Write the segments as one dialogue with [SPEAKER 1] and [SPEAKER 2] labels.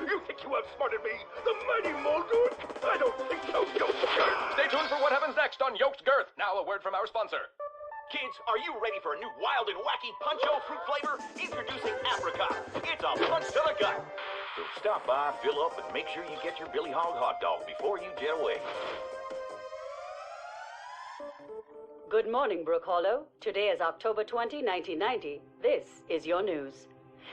[SPEAKER 1] You think you outsmarted me? The mighty Muldoon? I don't think so, Yoked Girth.
[SPEAKER 2] Stay tuned for what happens next on Yoked Girth. Now a word from our sponsor.
[SPEAKER 1] Kids, are you ready for a new wild and wacky Punch-O fruit flavor? Introducing Apricot. It's a punch to the gut. So stop by, fill up, and make sure you get your Billy Hog hot dog before you jet away.
[SPEAKER 3] Good morning, Brook Hollow. Today is October 20, 1990. This is your news.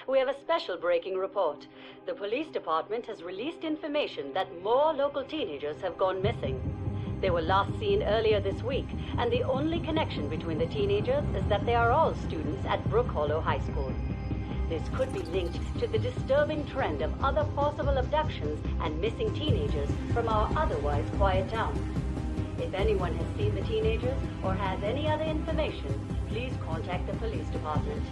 [SPEAKER 3] We have a special breaking report. The police department has released information that more local teenagers have gone missing. They were last seen earlier this week, and the only connection between the teenagers is that they are all students at Brook Hollow High School. This could be linked to the disturbing trend of other possible abductions and missing teenagers from our otherwise quiet town. If anyone has seen the teenagers or has any other information, please contact the police department.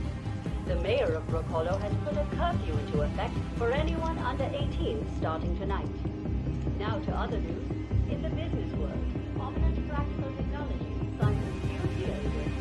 [SPEAKER 3] The mayor of Brook Hollow has put a curfew into effect for anyone under 18 starting tonight. Now to other news. In the business world, prominent practical technology signs a few deals with.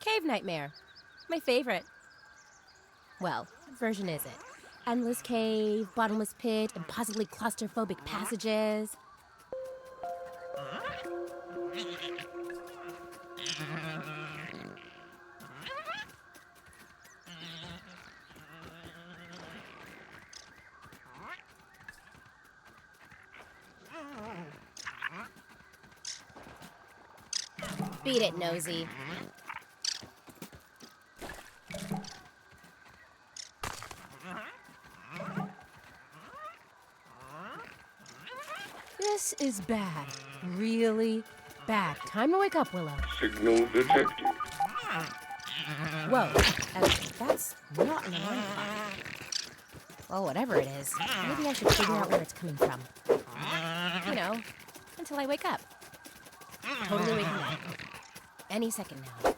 [SPEAKER 4] Cave Nightmare. My favorite. Well, what version is it? Endless cave, bottomless pit, impossibly claustrophobic passages. Beat it, Nosy. This is bad. Really bad. Time to wake up, Willow.
[SPEAKER 1] Signal detected.
[SPEAKER 4] Whoa, that's not an alarm clock. Well, whatever it is, maybe I should figure out where it's coming from. You know, until I wake up. Totally waking up. Any second now.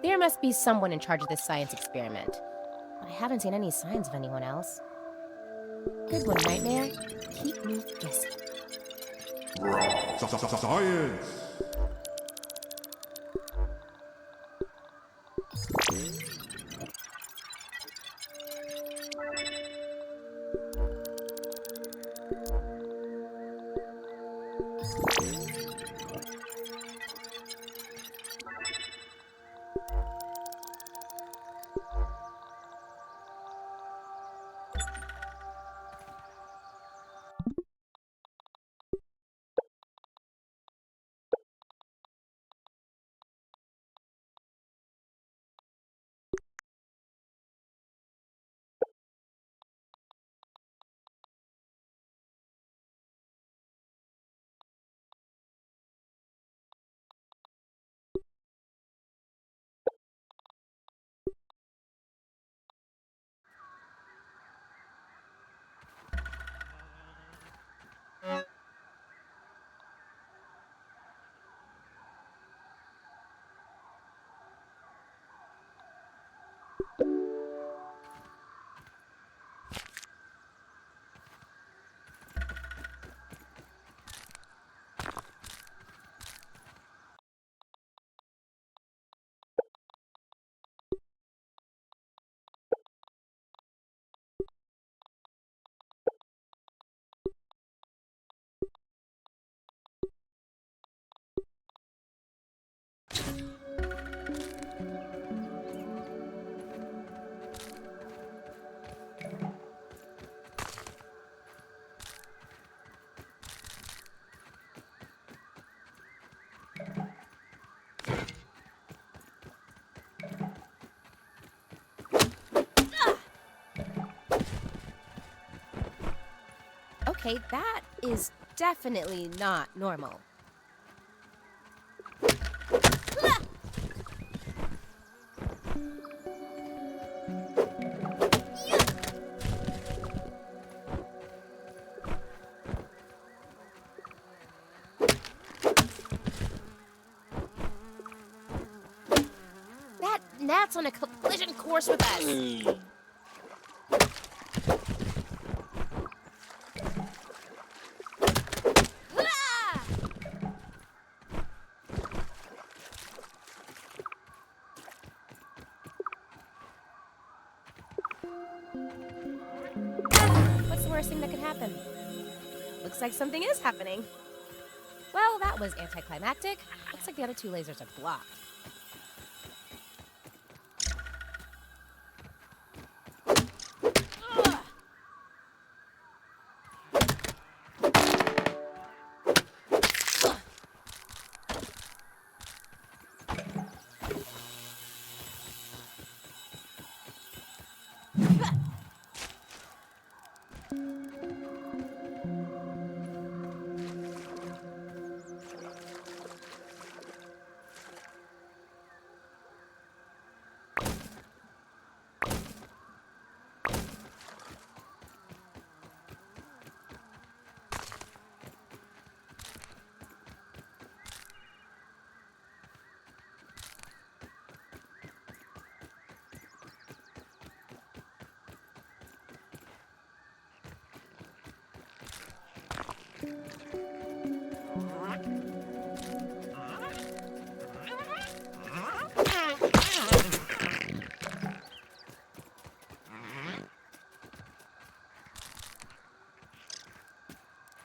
[SPEAKER 4] There must be someone in charge of this science experiment. But I haven't seen any signs of anyone else. Good one, Nightmare. Keep me guessing.
[SPEAKER 5] Science!
[SPEAKER 4] Okay, that is definitely not normal. That gnat's on a collision course with us. What's the worst thing that could happen? Looks like something is happening. Well, that was anticlimactic. Looks like the other two lasers are blocked.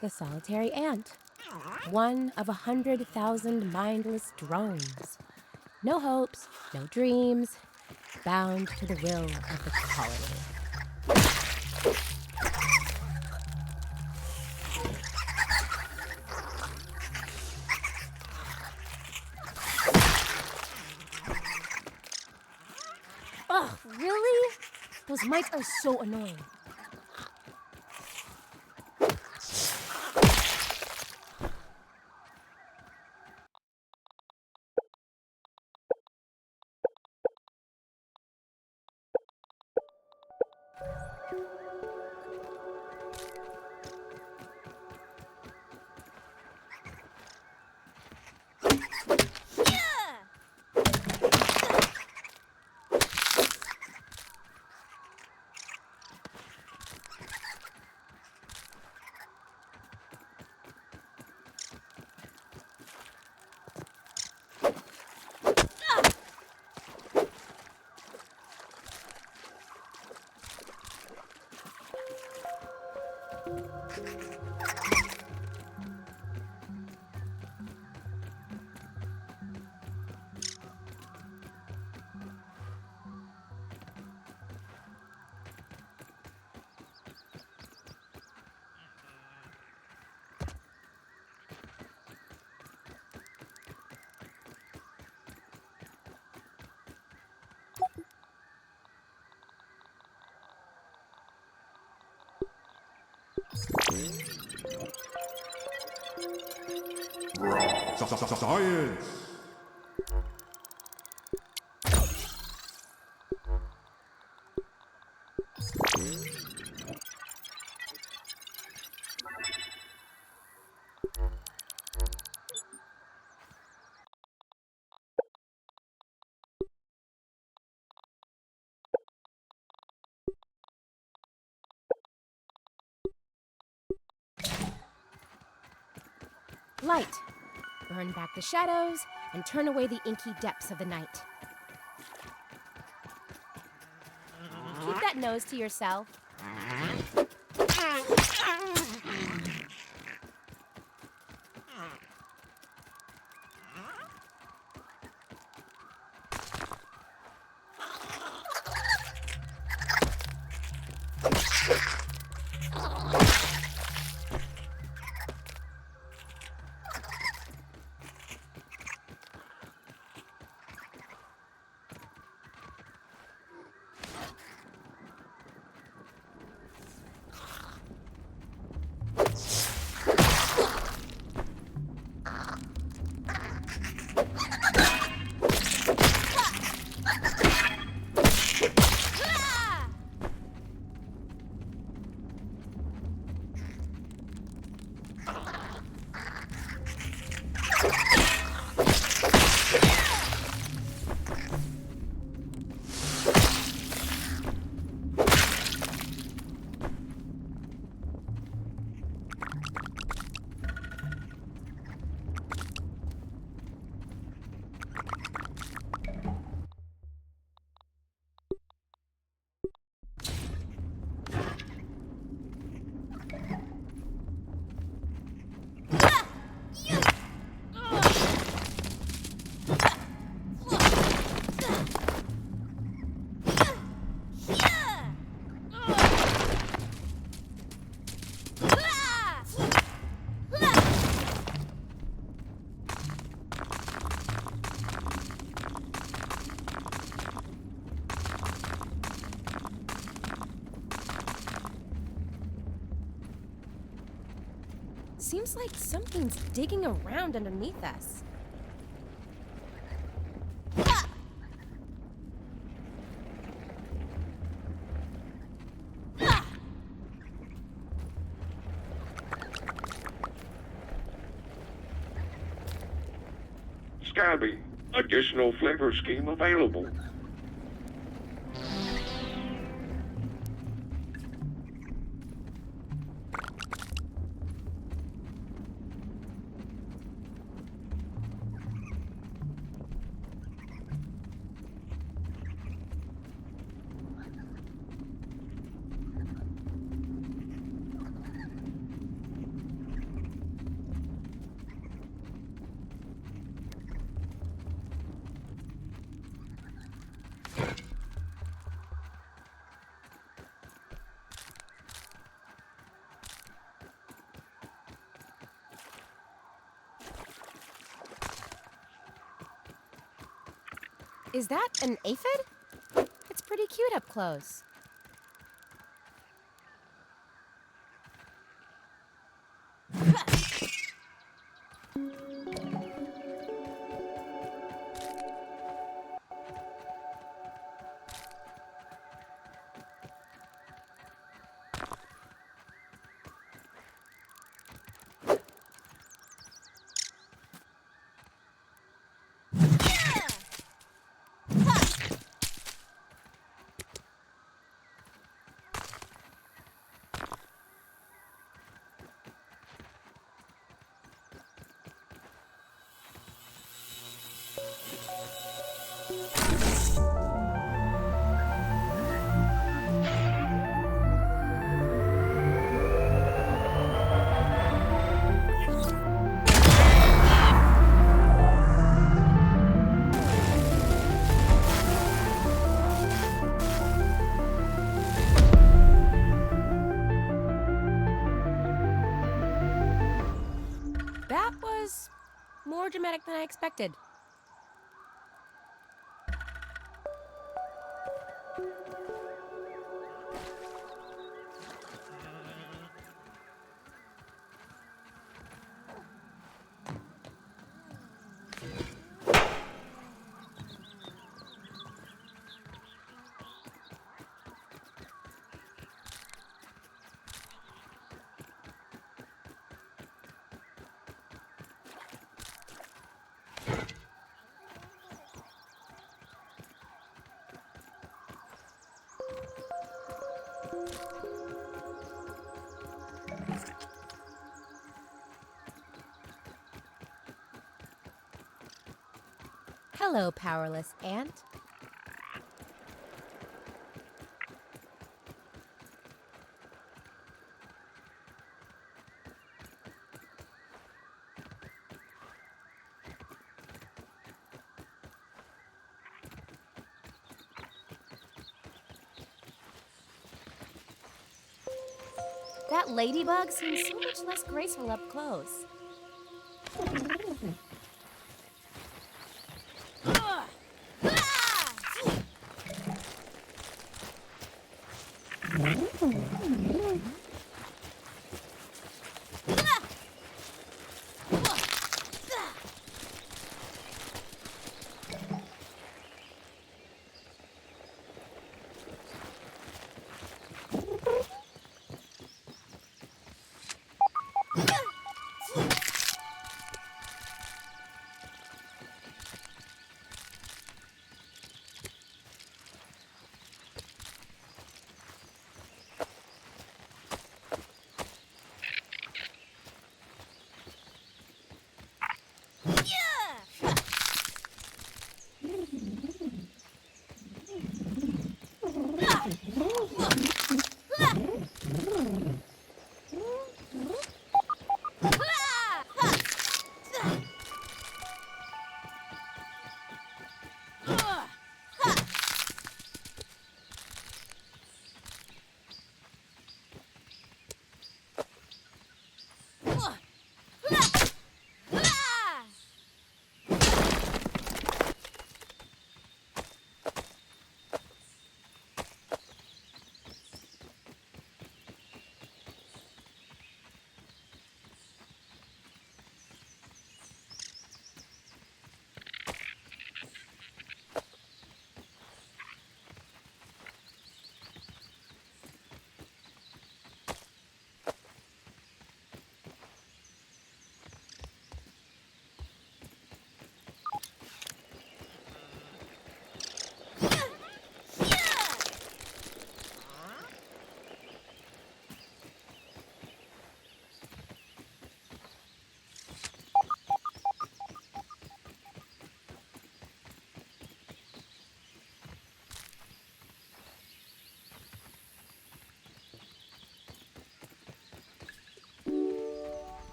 [SPEAKER 4] The solitary ant. One of 100,000 mindless drones. No hopes, no dreams, bound to the will of the colony. Oh, really? Those mites are so annoying.
[SPEAKER 5] Science!
[SPEAKER 4] Light. Burn back the shadows and turn away the inky depths of the night. Keep that nose to yourself. Seems like something's digging around underneath us.
[SPEAKER 5] Scabby, additional flavor scheme available.
[SPEAKER 4] Is that an aphid? It's pretty cute up close. That was more dramatic than I expected. Hello, powerless ant. That ladybug seems so much less graceful up close.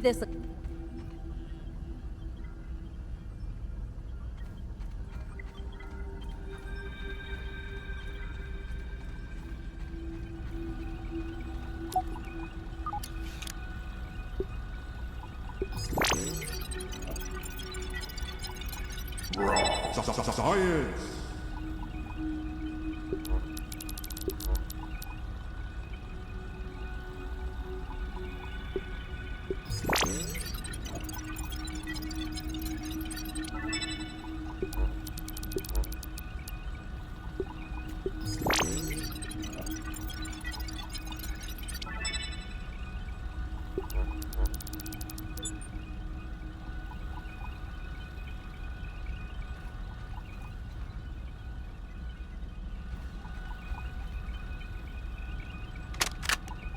[SPEAKER 4] this look?
[SPEAKER 6] Science!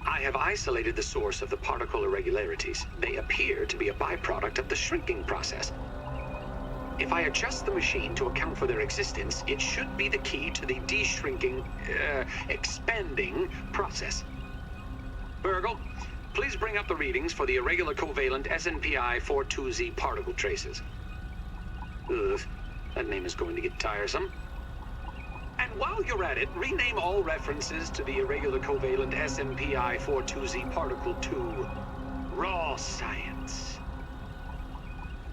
[SPEAKER 7] I have isolated the source of the particle irregularities. They appear to be a byproduct of the shrinking process. If I adjust the machine to account for their existence, it should be the key to the expanding process. Burgle, please bring up the readings for the irregular covalent SNPI 42Z particle traces. Ugh, that name is going to get tiresome. And while you're at it, rename all references to the irregular covalent SNPI 42Z particle to raw science.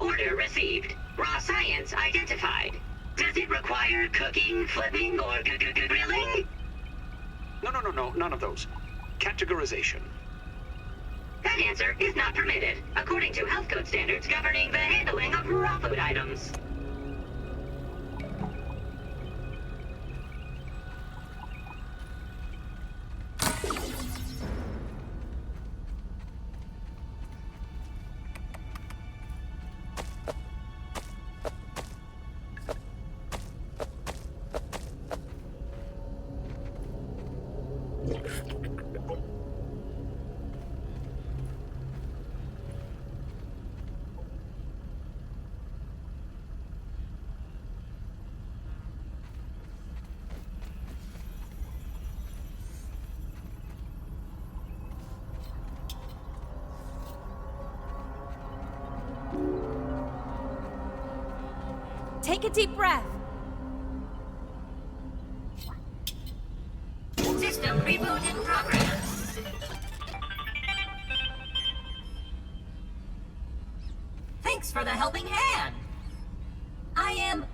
[SPEAKER 8] Order received. Raw science identified. Does it require cooking, flipping, or grilling?
[SPEAKER 7] No, none of those. Categorization.
[SPEAKER 8] That answer is not permitted, according to health code standards governing the handling of raw food items.
[SPEAKER 4] Take a deep breath.
[SPEAKER 8] System reboot in progress. Thanks for the helping hand. I am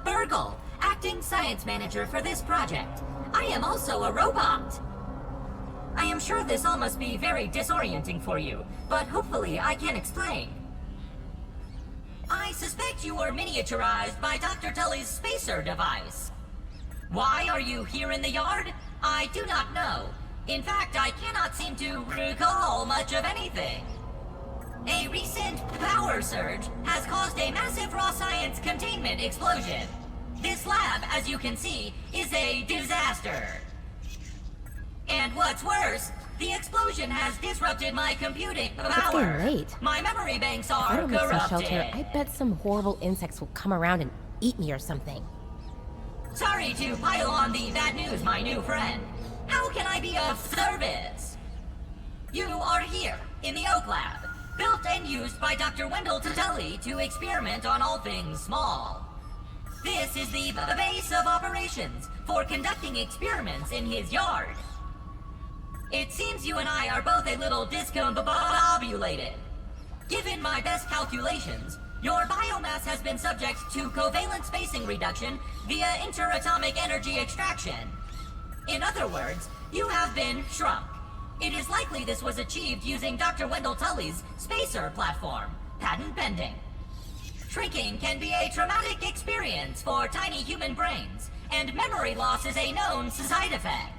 [SPEAKER 8] Burgle, acting science manager for this project. I am also a robot. I am sure this all must be very disorienting for you, but hopefully I can explain. I suspect you were miniaturized by Dr. Tully's spacer device. Why are you here in the yard? I do not know. In fact, I cannot seem to recall much of anything. A recent power surge has caused a massive raw science containment explosion. This lab, as you can see, is a disaster. And what's worse, the explosion has disrupted my computing power.
[SPEAKER 4] It's getting late.
[SPEAKER 8] My memory banks
[SPEAKER 4] If I
[SPEAKER 8] are
[SPEAKER 4] don't make some
[SPEAKER 8] corrupted.
[SPEAKER 4] shelter, I bet some horrible insects will come around and eat me or something.
[SPEAKER 8] Sorry to pile on the bad news, my new friend. How can I be of service? You are here, in the Oak Lab, built and used by Dr. Wendell Tully to experiment on all things small. This is the base of operations for conducting experiments in his yard. It seems you and I are both a little discombobulated. Given my best calculations, your biomass has been subject to covalent spacing reduction via interatomic energy extraction. In other words, you have been shrunk. It is likely this was achieved using Dr. Wendell Tully's spacer platform, patent pending. Shrinking can be a traumatic experience for tiny human brains, and memory loss is a known side effect.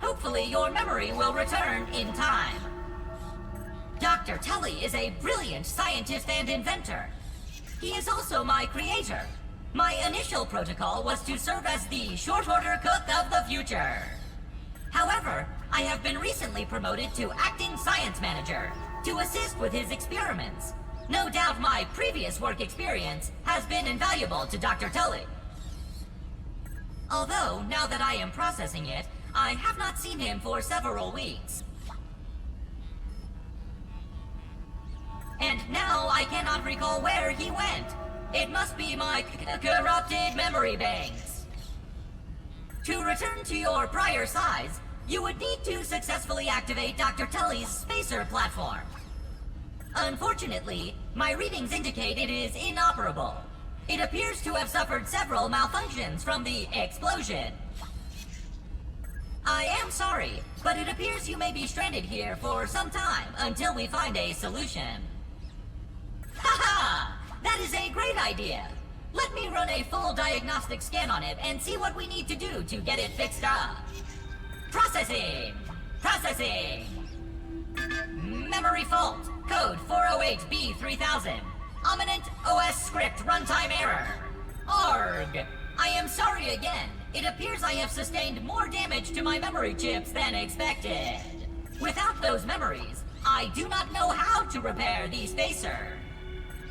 [SPEAKER 8] Hopefully your memory will return in time. Dr. Tully is a brilliant scientist and inventor. He is also my creator. My initial protocol was to serve as the short-order cook of the future. However, I have been recently promoted to acting science manager to assist with his experiments. No doubt my previous work experience has been invaluable to Dr. Tully. Although, now that I am processing it, I have not seen him for several weeks. and now I cannot recall where he went. It must be my corrupted memory banks. To return to your prior size, you would need to successfully activate Dr. Tully's spacer platform. Unfortunately, my readings indicate it is inoperable. It appears to have suffered several malfunctions from the explosion. I am sorry, but it appears you may be stranded here for some time until we find a solution. Haha! That is a great idea! Let me run a full diagnostic scan on it and see what we need to do to get it fixed up. Processing! Processing! Memory fault. Code 408B3000. Ominent OS script runtime error. ARG! I am sorry again. It appears I have sustained more damage to my memory chips than expected. Without those memories, I do not know how to repair the spacer.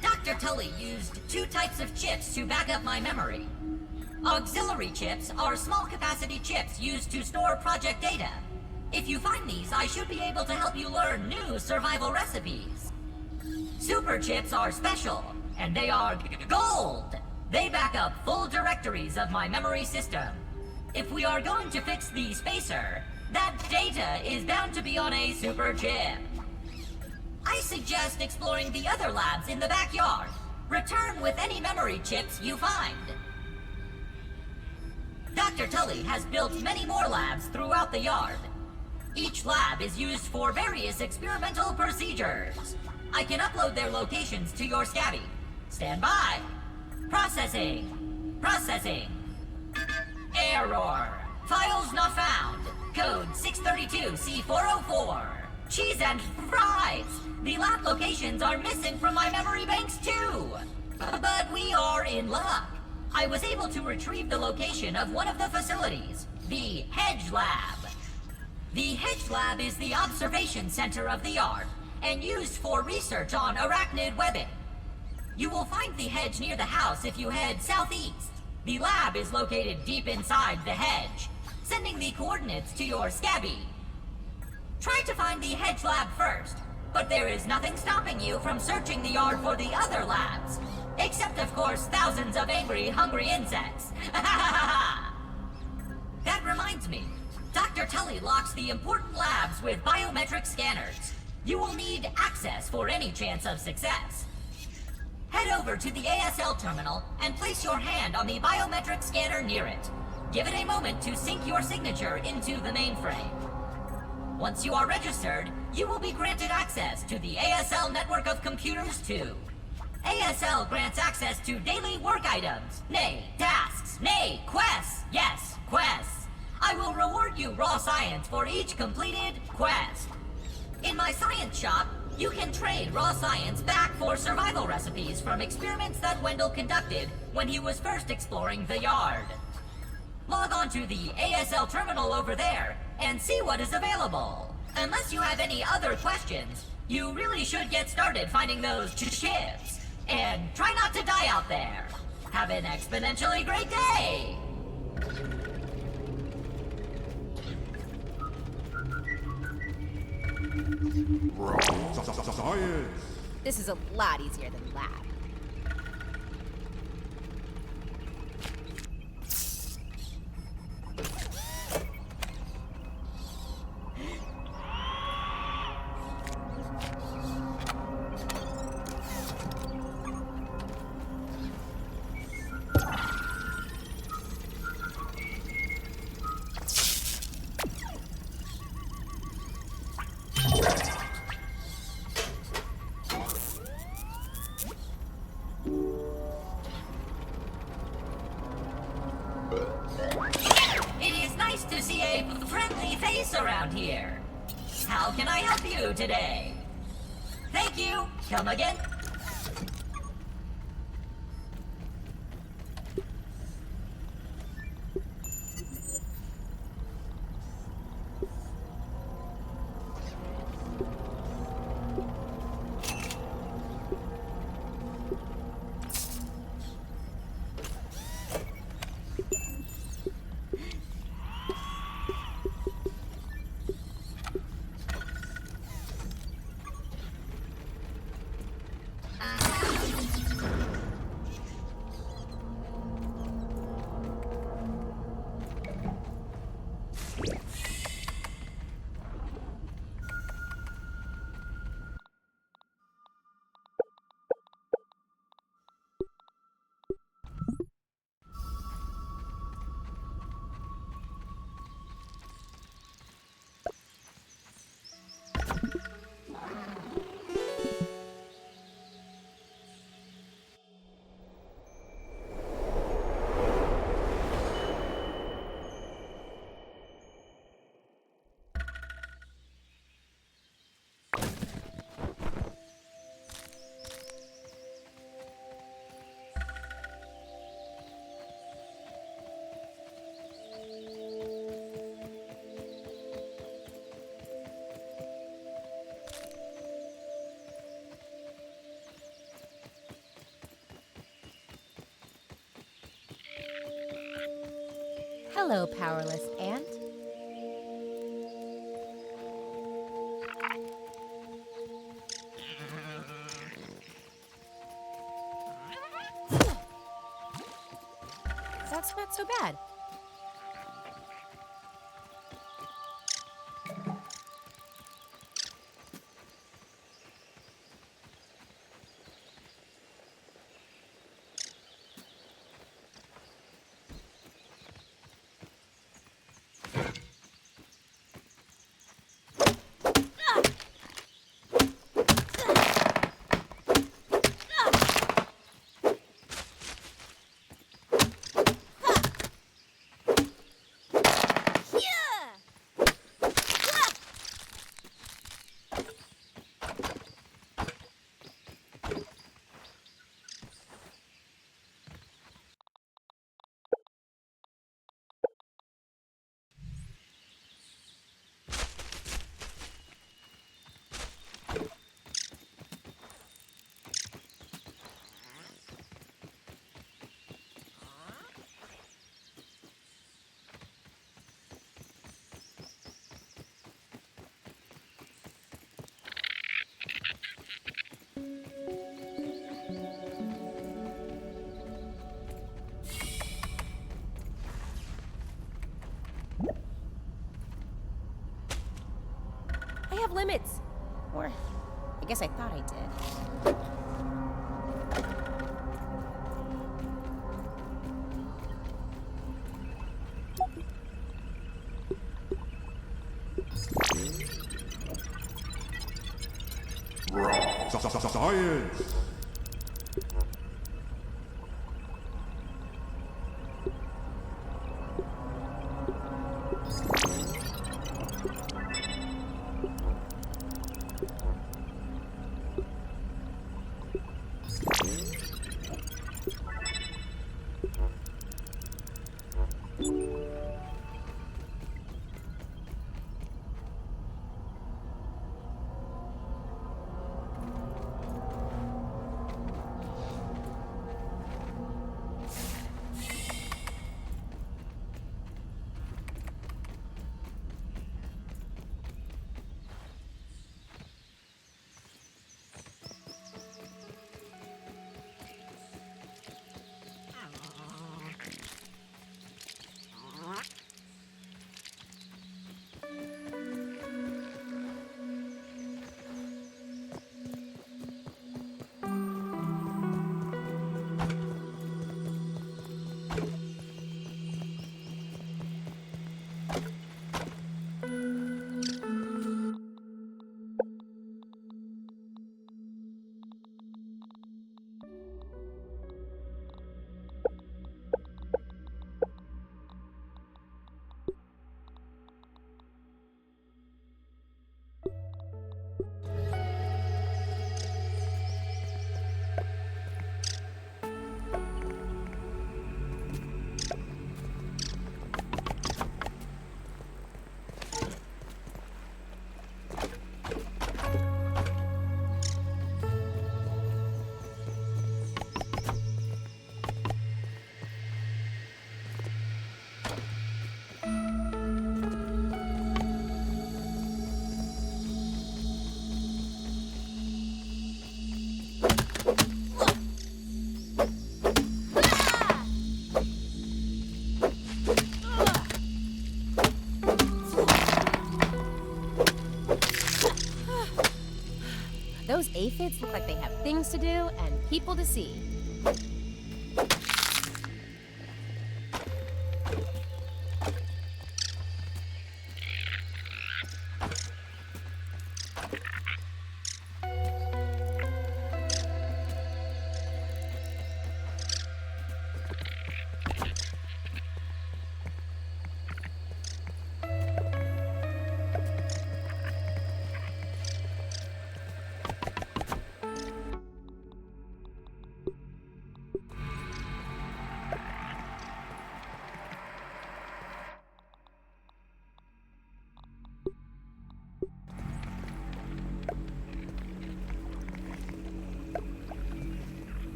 [SPEAKER 8] Dr. Tully used 2 types of chips to back up my memory. Auxiliary chips are small capacity chips used to store project data. If you find these, I should be able to help you learn new survival recipes. Super chips are special, and they are gold. They back up full directories of my memory system. If we are going to fix the spacer, that data is bound to be on a super chip. I suggest exploring the other labs in the backyard. Return with any memory chips you find. Dr. Tully has built many more labs throughout the yard. Each lab is used for various experimental procedures. I can upload their locations to your Scabby. Stand by. Processing. Processing. Error. Files not found. Code 632C404. Cheese and fries. The lab locations are missing from my memory banks too. But we are in luck. I was able to retrieve the location of one of the facilities, the Hedge Lab. The Hedge Lab is the observation center of the yard and used for research on arachnid webbing. You will find the hedge near the house if you head southeast. The lab is located deep inside the hedge, sending the coordinates to your Scabby. Try to find the Hedge Lab first, but there is nothing stopping you from searching the yard for the other labs. Except, of course, thousands of angry, hungry insects. That reminds me. Dr. Tully locks the important labs with biometric scanners. You will need access for any chance of success. Head over to the ASL terminal and place your hand on the biometric scanner near it. Give it a moment to sync your signature into the mainframe. Once you are registered, you will be granted access to the ASL network of computers too. ASL grants access to daily work items, nay, tasks, nay, quests, yes, quests. I will reward you raw science for each completed quest. In my science shop, you can trade raw science back for survival recipes from experiments that Wendell conducted when he was first exploring the yard. Log on to the ASL terminal over there and see what is available. Unless you have any other questions, you really should get started finding those chips. And try not to die out there. Have an exponentially great day!
[SPEAKER 5] Science!
[SPEAKER 4] This is a lot easier than lab.
[SPEAKER 8] To see a friendly face around here. How can I help you today? Thank you. Come again?
[SPEAKER 4] Hello, powerless ant. That's not so bad. I have limits. Or, I guess I thought I did.
[SPEAKER 6] Science!
[SPEAKER 4] Those aphids look like they have things to do and people to see.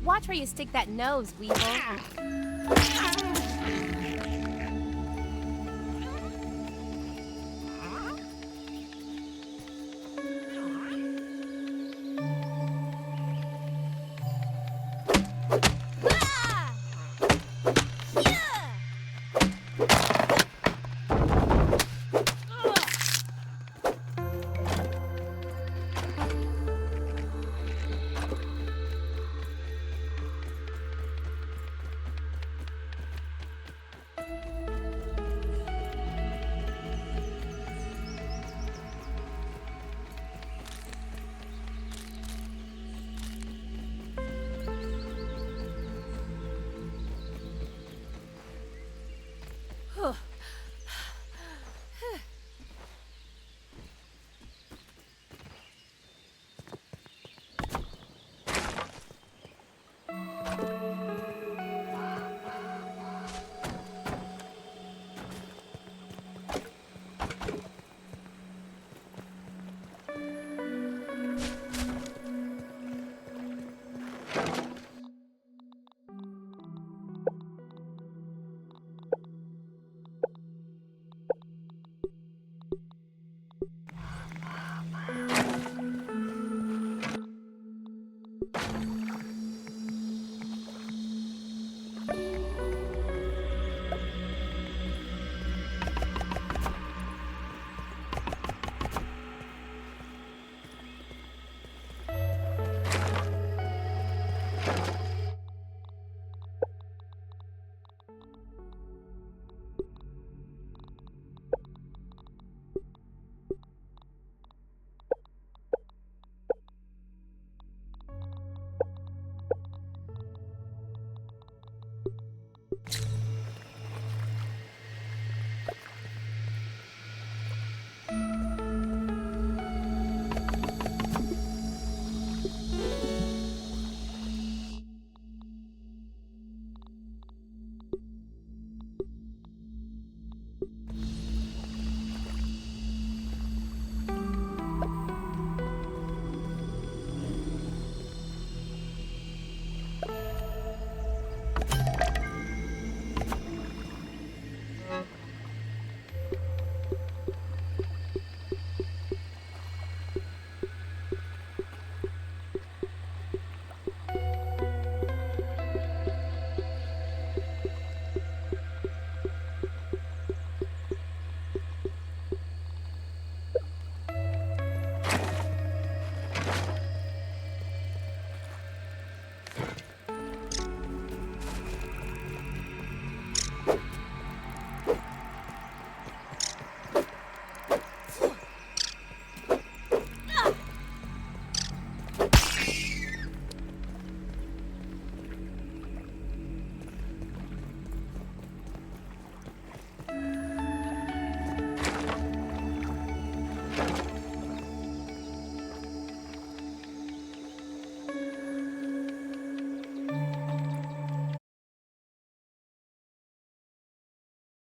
[SPEAKER 4] Watch where you stick that nose, Weevil.